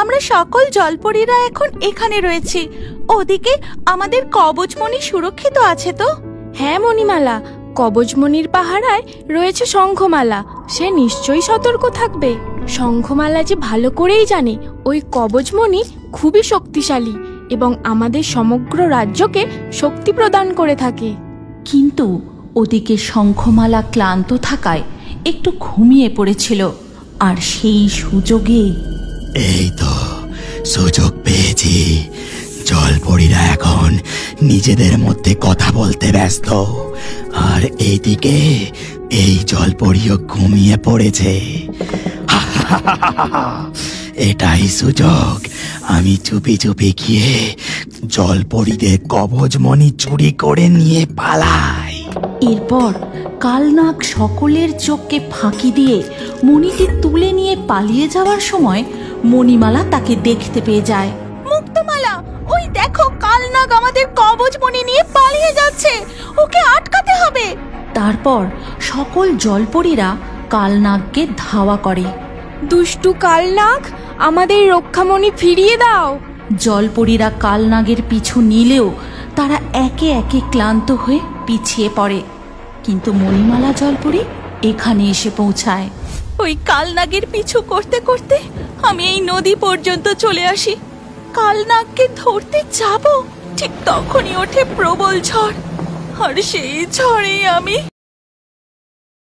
আমরা সকল জলপরীরা এখন এখানে রয়েছি। ওদিকে আমাদের কবচমণি সুরক্ষিত আছে তো? হ্যাঁ মণিমালা, কবচমণির পাহারায় রয়েছে শঙ্খমালা, সে নিশ্চয়ই সতর্ক থাকবে। শঙ্খমালা যে ভালো করেই জানে ওই কবচমণি খুবই শক্তিশালী এবং আমাদের সমগ্র রাজ্যকে শক্তি প্রদান করে থাকে। কিন্তু ওদিকে শঙ্খমালা ক্লান্ত থাকায় একটু ঘুমিয়ে পড়েছিল, আর সেই সুযোগে এই তো সুযোগ পেয়েছি। জলপরীরা এখন নিজেদের মধ্যে কথা বলতে ব্যস্ত, আর এইদিকে এই জলপরীও ঘুমিয়ে পড়েছে। এটাই সুযোগ, আমি চুপি চুপি গিয়ে জলপরীদের কবচমণি চুরি করে নিয়ে পালাই। এরপর কালনাগ সকলের চোখকে ফাঁকি দিয়ে মণিটি তুলে নিয়ে পালিয়ে যাওয়ার সময় মণিমালা তাকে দেখতে পেয়ে যায়। মুক্তমালা, ওই দেখো কালনাগ আমাদের কবচমণি নিয়ে পালিয়ে যাচ্ছে, ওকে আটকাতে হবে। তারপর সকল জলপরীরা কালনাগকে ধাওয়া করে। দুষ্টু কালনাগ, আমাদের রক্ষামণি ফিরিয়ে দাও। জলপরীরা কালনাগের পিছু নিলেও তারা একে একে ক্লান্ত হয়ে পিছিয়ে পড়ে, কিন্তু মণিমালা জলপরী এখানে এসে পৌঁছায়। ওই কালনাগের পিছু করতে করতে আমি এই নদী পর্যন্ত চলে আসি। কালনাগকে ধরতে যাব, ঠিক তখনই ওঠে প্রবল ঝড়, আর সেই ঝড়ে আমি